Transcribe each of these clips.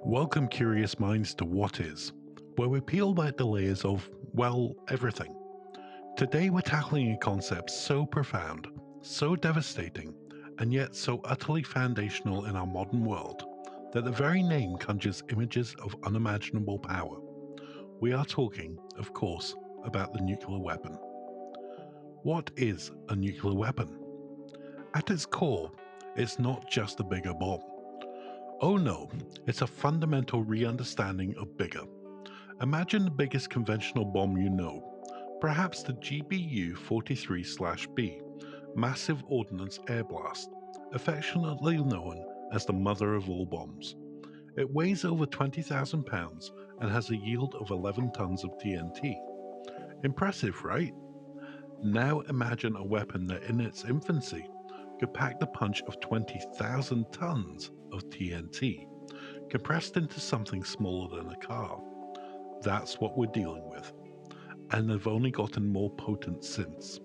Welcome, curious minds, to What Is, where we peel back the layers of, well, everything. Today we're tackling a concept so profound, so devastating, and yet so utterly foundational in our modern world that the very name conjures images of unimaginable power. We are talking, of course, about the nuclear weapon. What is a nuclear weapon? At its core, it's not just a bigger bomb. Oh no, it's a fundamental re-understanding of bigger. Imagine the biggest conventional bomb you know, perhaps the GBU-43/B, Massive Ordnance Air Blast, affectionately known as the mother of all bombs. It weighs over 20,000 pounds and has a yield of 11 tons of TNT. Impressive, right? Now imagine a weapon that in its infancy could pack the punch of 20,000 tons of TNT, compressed into something smaller than a car. That's what we're dealing with, and they've only gotten more potent since.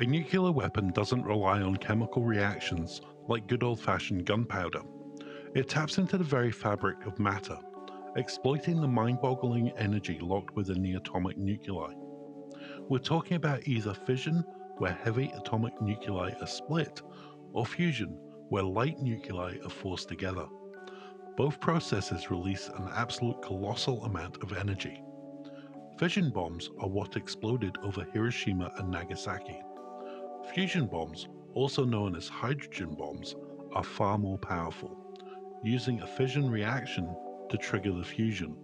A nuclear weapon doesn't rely on chemical reactions like good old-fashioned gunpowder. It taps into the very fabric of matter, exploiting the mind-boggling energy locked within the atomic nuclei. We're talking about either fission, where heavy atomic nuclei are split, or fusion, where light nuclei are forced together. Both processes release an absolute colossal amount of energy. Fission bombs are what exploded over Hiroshima and Nagasaki. Fusion bombs, also known as hydrogen bombs, are far more powerful, using a fission reaction to trigger the fusion.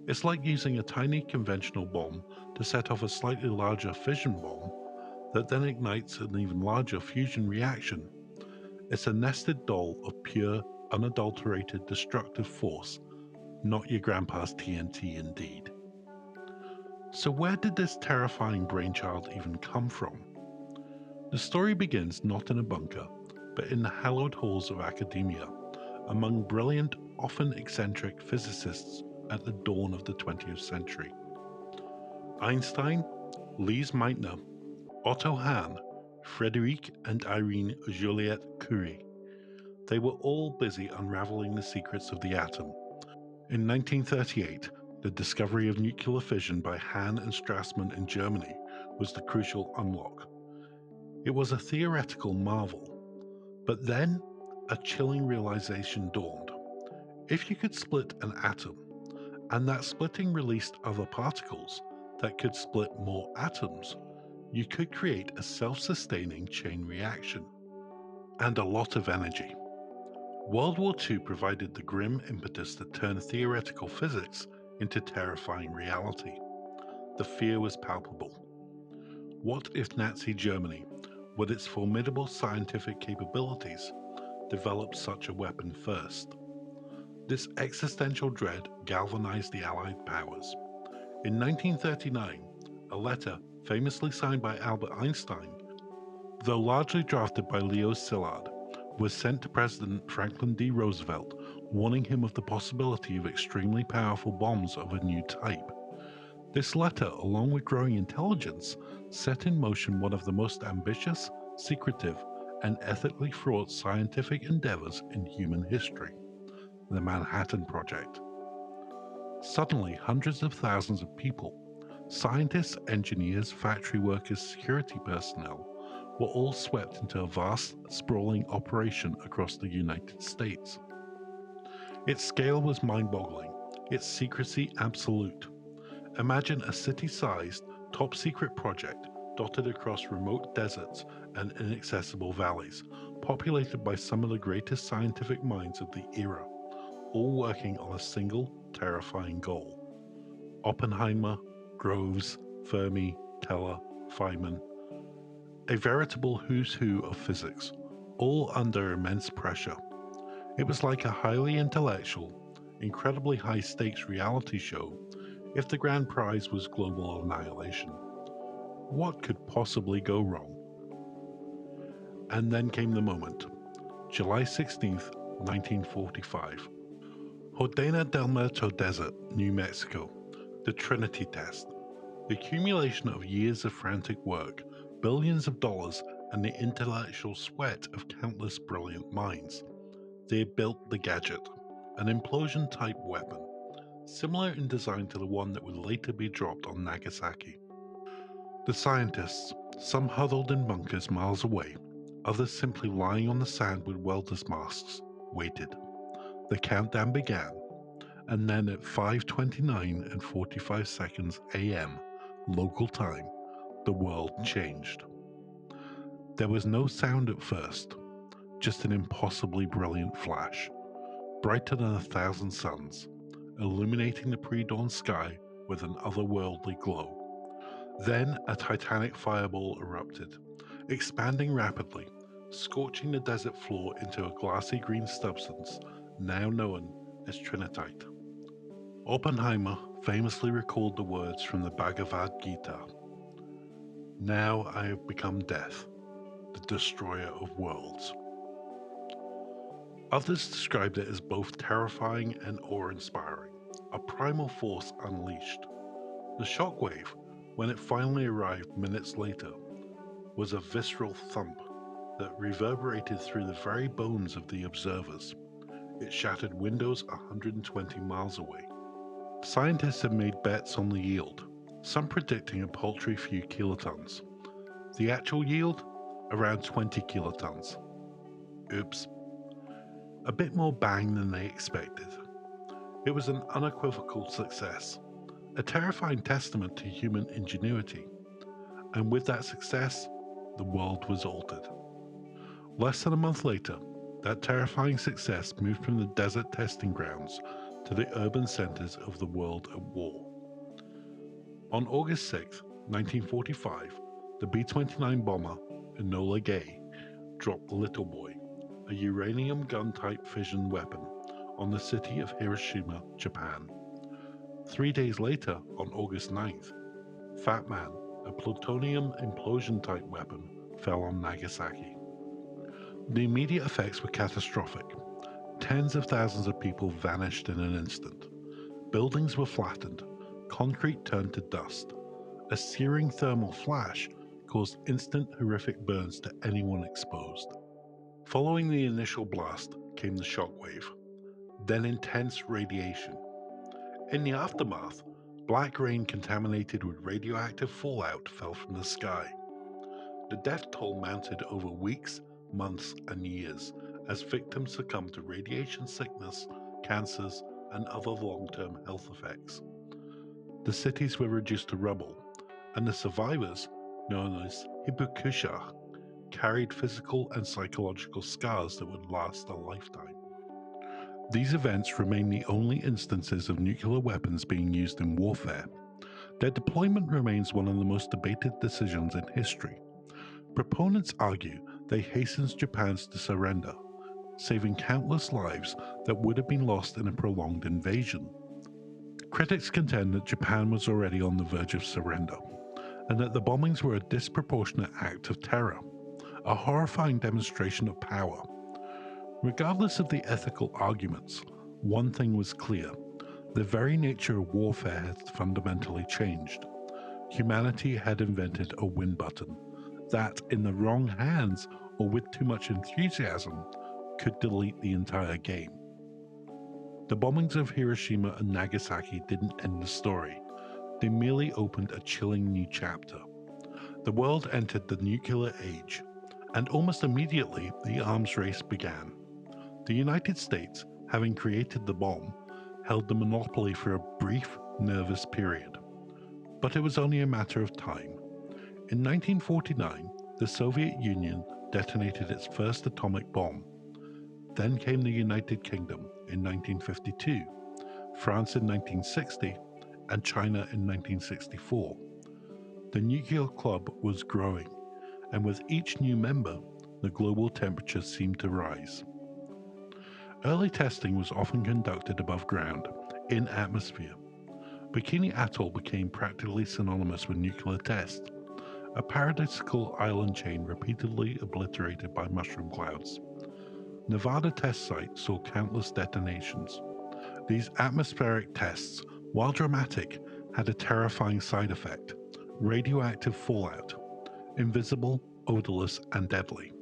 It's like using a tiny conventional bomb to set off a slightly larger fission bomb that then ignites an even larger fusion reaction. It's a nested doll of pure, unadulterated destructive force, not your grandpa's TNT indeed. So where did this terrifying brainchild even come from? The story begins not in a bunker, but in the hallowed halls of academia, among brilliant, often eccentric physicists at the dawn of the 20th century. Einstein, Lise Meitner, Otto Hahn, Frédéric and Irene Joliot Curie. They were all busy unraveling the secrets of the atom. In 1938, the discovery of nuclear fission by Hahn and Strassmann in Germany was the crucial unlock. It was a theoretical marvel, but then a chilling realization dawned. If you could split an atom, and that splitting released other particles that could split more atoms, you could create a self-sustaining chain reaction. And a lot of energy. World War II provided the grim impetus that turned theoretical physics into terrifying reality. The fear was palpable. What if Nazi Germany, with its formidable scientific capabilities, developed such a weapon first? This existential dread galvanized the Allied powers. In 1939, a letter famously signed by Albert Einstein, though largely drafted by Leo Szilard, was sent to President Franklin D. Roosevelt, warning him of the possibility of extremely powerful bombs of a new type. This letter, along with growing intelligence, set in motion one of the most ambitious, secretive, and ethically fraught scientific endeavors in human history, the Manhattan Project. Suddenly, hundreds of thousands of people, scientists, engineers, factory workers, security personnel, were all swept into a vast, sprawling operation across the United States. Its scale was mind-boggling, its secrecy absolute. Imagine a city-sized, top-secret project dotted across remote deserts and inaccessible valleys, populated by some of the greatest scientific minds of the era, all working on a single, terrifying goal. Oppenheimer, Groves, Fermi, Teller, Feynman, a veritable who's who of physics, all under immense pressure. It was like a highly intellectual, incredibly high-stakes reality show if the grand prize was global annihilation. What could possibly go wrong? And then came the moment. July 16th, 1945. Jordana del Muerto Desert, New Mexico. The Trinity Test. The accumulation of years of frantic work, billions of dollars, and the intellectual sweat of countless brilliant minds. They built the gadget. an implosion-type weapon, similar in design to the one that would later be dropped on Nagasaki. The scientists, some huddled in bunkers miles away, others simply lying on the sand with welders' masks, waited. The countdown began, and then at 5:29 and 45 seconds AM local time, the world changed. There was no sound at first, just an impossibly brilliant flash, brighter than 1,000 suns, illuminating the pre-dawn sky with an otherworldly glow. Then a titanic fireball erupted, expanding rapidly, scorching the desert floor into a glassy green substance now known as trinitite. Oppenheimer famously recalled the words from the Bhagavad Gita, "Now I have become death, the destroyer of worlds." Others described it as both terrifying and awe-inspiring, a primal force unleashed. The shockwave, when it finally arrived minutes later, was a visceral thump that reverberated through the very bones of the observers. It shattered windows 120 miles away. Scientists have made bets on the yield, some predicting a paltry few kilotons. The actual yield? Around 20 kilotons. Oops. A bit more bang than they expected. It was an unequivocal success, a terrifying testament to human ingenuity. And with that success, the world was altered. Less than a month later, that terrifying success moved from the desert testing grounds to the urban centers of the world at war. On August 6, 1945, the B-29 bomber Enola Gay dropped Little Boy, a uranium gun-type fission weapon, on the city of Hiroshima, Japan. 3 days later, on August 9th, Fat Man, a plutonium implosion-type weapon, fell on Nagasaki. The immediate effects were catastrophic. Tens of thousands of people vanished in an instant. Buildings were flattened, concrete turned to dust. A searing thermal flash caused instant horrific burns to anyone exposed. Following the initial blast came the shockwave, then intense radiation. In the aftermath, black rain contaminated with radioactive fallout fell from the sky. The death toll mounted over weeks, months, and years as victims succumbed to radiation sickness, cancers, and other long-term health effects. The cities were reduced to rubble, and the survivors, known as hibakusha, carried physical and psychological scars that would last a lifetime. These events remain the only instances of nuclear weapons being used in warfare. Their deployment remains one of the most debated decisions in history. Proponents argue they hastens Japan's to surrender, saving countless lives that would have been lost in a prolonged invasion. Critics contend that Japan was already on the verge of surrender, and that the bombings were a disproportionate act of terror, a horrifying demonstration of power. Regardless of the ethical arguments, one thing was clear: the very nature of warfare had fundamentally changed. Humanity had invented a win button that, in the wrong hands or with too much enthusiasm, could delete the entire game. The bombings of Hiroshima and Nagasaki didn't end the story. They merely opened a chilling new chapter. The world entered the nuclear age, and almost immediately the arms race began. The United States, having created the bomb, held the monopoly for a brief, nervous period. But it was only a matter of time. In 1949, the Soviet Union detonated its first atomic bomb. Then came the United Kingdom in 1952, France in 1960, and China in 1964. The nuclear club was growing, and with each new member, the global temperature seemed to rise. Early testing was often conducted above ground, in atmosphere. Bikini Atoll became practically synonymous with nuclear tests, a paradisical island chain repeatedly obliterated by mushroom clouds. Nevada test site saw countless detonations. These atmospheric tests, while dramatic, had a terrifying side effect: radioactive fallout. Invisible, odorless, and deadly.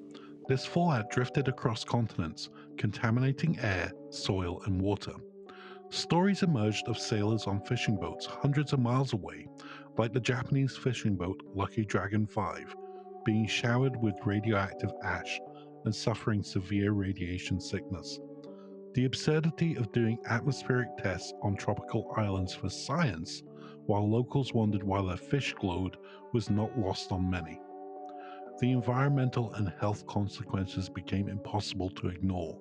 This fallout drifted across continents, contaminating air, soil, and water. Stories emerged of sailors on fishing boats hundreds of miles away, like the Japanese fishing boat Lucky Dragon 5, being showered with radioactive ash and suffering severe radiation sickness. The absurdity of doing atmospheric tests on tropical islands for science, while locals wondered why their fish glowed, was not lost on many. The environmental and health consequences became impossible to ignore.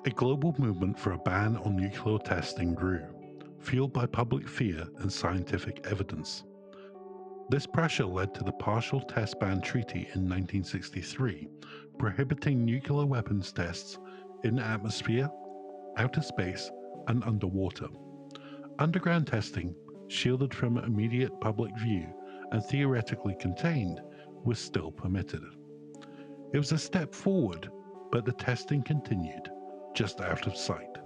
A global movement for a ban on nuclear testing grew, fueled by public fear and scientific evidence. This pressure led to the Partial Test Ban Treaty in 1963, prohibiting nuclear weapons tests in the atmosphere, outer space, and underwater. Underground testing, shielded from immediate public view and theoretically contained, was still permitted. It was a step forward, but the testing continued, just out of sight.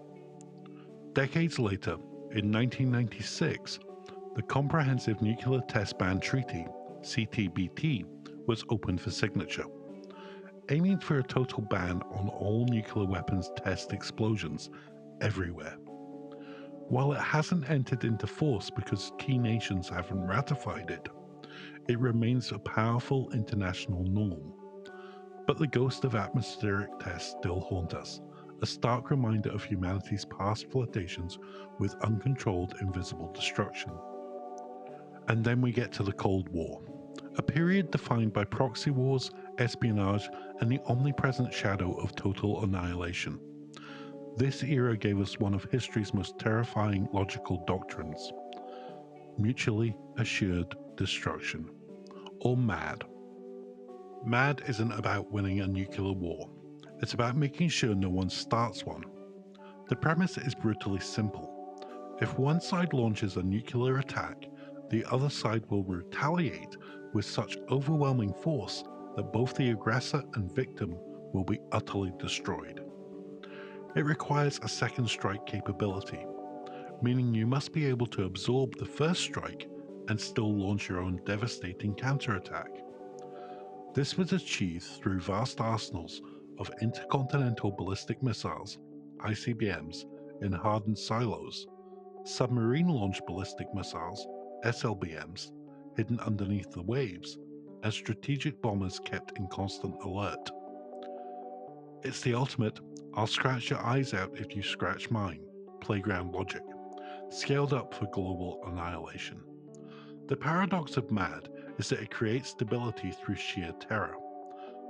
Decades later, in 1996, the Comprehensive Nuclear Test Ban Treaty, CTBT, was opened for signature, aiming for a total ban on all nuclear weapons test explosions everywhere. While it hasn't entered into force because key nations haven't ratified it, it remains a powerful international norm. But the ghost of atmospheric tests still haunt us, a stark reminder of humanity's past flirtations with uncontrolled invisible destruction. And then we get to the Cold War, a period defined by proxy wars, espionage, and the omnipresent shadow of total annihilation. This era gave us one of history's most terrifying logical doctrines: mutually assured destruction, or MAD. MAD isn't about winning a nuclear war, it's about making sure no one starts one. The premise is brutally simple. If one side launches a nuclear attack, the other side will retaliate with such overwhelming force that both the aggressor and victim will be utterly destroyed. It requires a second strike capability, meaning you must be able to absorb the first strike and still launch your own devastating counterattack. This was achieved through vast arsenals of intercontinental ballistic missiles, ICBMs, in hardened silos, submarine-launched ballistic missiles, SLBMs, hidden underneath the waves, and strategic bombers kept in constant alert. It's the ultimate, I'll scratch your eyes out if you scratch mine, playground logic, scaled up for global annihilation. The paradox of MAD is that it creates stability through sheer terror.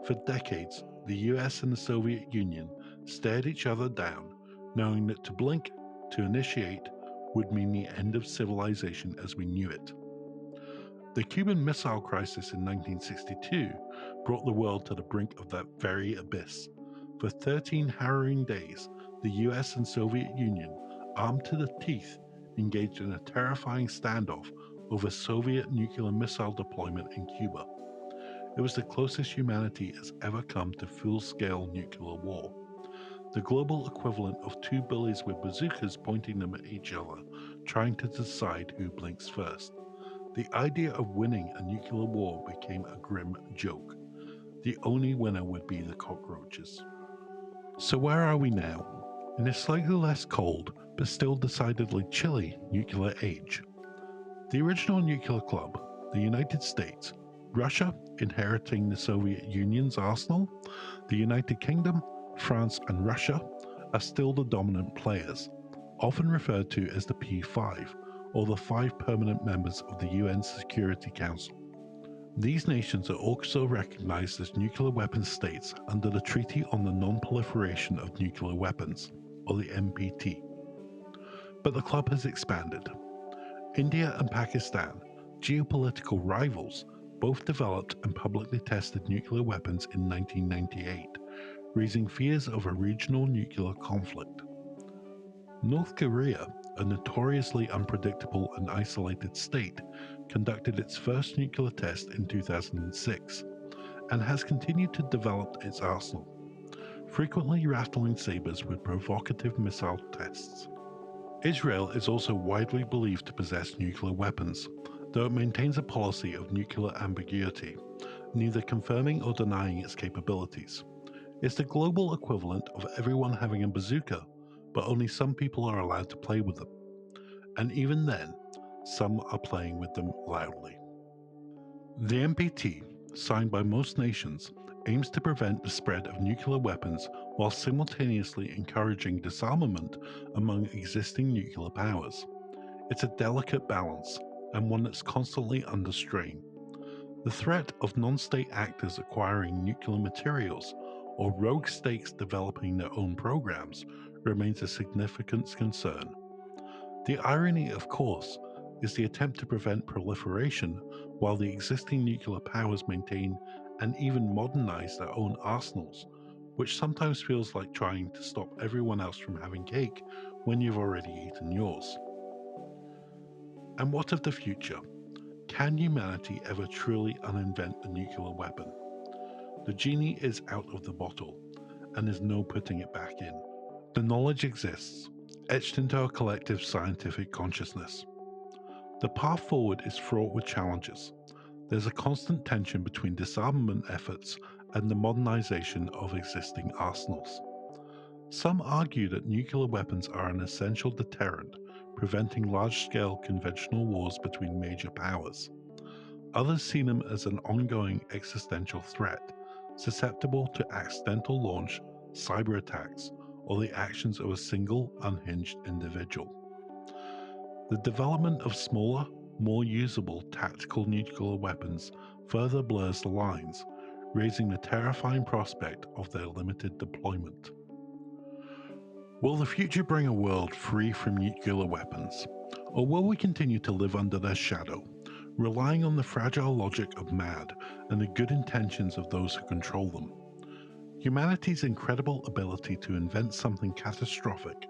For decades, the US and the Soviet Union stared each other down, knowing that to blink, to initiate, would mean the end of civilization as we knew it. The Cuban Missile Crisis in 1962 brought the world to the brink of that very abyss. For 13 harrowing days, the US and Soviet Union, armed to the teeth, engaged in a terrifying standoff over Soviet nuclear missile deployment in Cuba. It was the closest humanity has ever come to full-scale nuclear war. The global equivalent of two bullies with bazookas pointing them at each other, trying to decide who blinks first. The idea of winning a nuclear war became a grim joke. The only winner would be the cockroaches. So where are we now? In a slightly less cold, but still decidedly chilly nuclear age. The original nuclear club, the United States, Russia inheriting the Soviet Union's arsenal, the United Kingdom, France and Russia are still the dominant players, often referred to as the P5, or the 5 permanent members of the UN Security Council. These nations are also recognized as nuclear weapons states under the Treaty on the Non-Proliferation of Nuclear Weapons, or the NPT. But the club has expanded. India and Pakistan, geopolitical rivals, both developed and publicly tested nuclear weapons in 1998, raising fears of a regional nuclear conflict. North Korea, a notoriously unpredictable and isolated state, conducted its first nuclear test in 2006 and has continued to develop its arsenal, frequently rattling sabers with provocative missile tests. Israel is also widely believed to possess nuclear weapons, though it maintains a policy of nuclear ambiguity, neither confirming or denying its capabilities. It's the global equivalent of everyone having a bazooka, but only some people are allowed to play with them. And even then, some are playing with them loudly. The NPT, signed by most nations, aims to prevent the spread of nuclear weapons while simultaneously encouraging disarmament among existing nuclear powers. It's a delicate balance, and one that's constantly under strain. The threat of non-state actors acquiring nuclear materials or rogue states developing their own programs remains a significant concern. The irony, of course, is the attempt to prevent proliferation while the existing nuclear powers maintain and even modernize their own arsenals, which sometimes feels like trying to stop everyone else from having cake when you've already eaten yours. And what of the future? Can humanity ever truly uninvent the nuclear weapon? The genie is out of the bottle, and there's no putting it back in. The knowledge exists, etched into our collective scientific consciousness. The path forward is fraught with challenges. There's a constant tension between disarmament efforts and the modernization of existing arsenals. Some argue that nuclear weapons are an essential deterrent, preventing large-scale conventional wars between major powers. Others see them as an ongoing existential threat, susceptible to accidental launch, cyber attacks, or the actions of a single, unhinged individual. The development of smaller, more usable tactical nuclear weapons further blurs the lines, raising the terrifying prospect of their limited deployment. Will the future bring a world free from nuclear weapons, or will we continue to live under their shadow, relying on the fragile logic of MAD and the good intentions of those who control them? Humanity's incredible ability to invent something catastrophic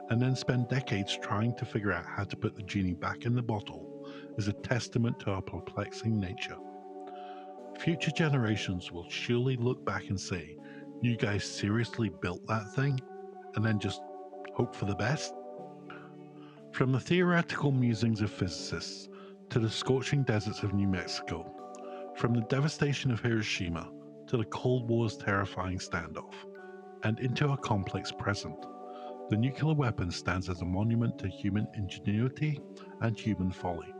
and then spend decades trying to figure out how to put the genie back in the bottle is a testament to our perplexing nature. Future generations will surely look back and say, "You guys seriously built that thing?" and then just hope for the best? From the theoretical musings of physicists to the scorching deserts of New Mexico, from the devastation of Hiroshima to the Cold War's terrifying standoff, and into our complex present, the nuclear weapon stands as a monument to human ingenuity and human folly.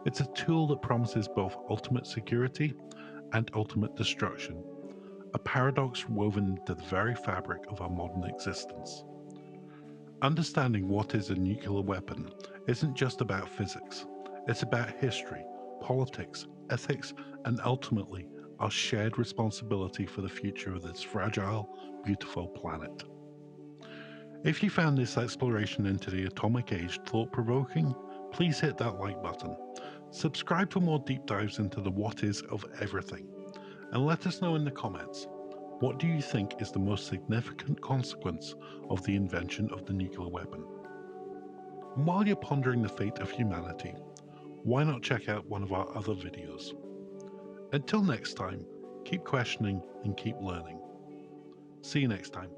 It's a tool that promises both ultimate security and ultimate destruction, a paradox woven into the very fabric of our modern existence. Understanding what is a nuclear weapon isn't just about physics. It's about history, politics, ethics, and ultimately our shared responsibility for the future of this fragile, beautiful planet. If you found this exploration into the atomic age thought-provoking, please hit that like button. Subscribe for more deep dives into the what is of everything. And let us know in the comments, what do you think is the most significant consequence of the invention of the nuclear weapon? And while you're pondering the fate of humanity, why not check out one of our other videos? Until next time, keep questioning and keep learning. See you next time.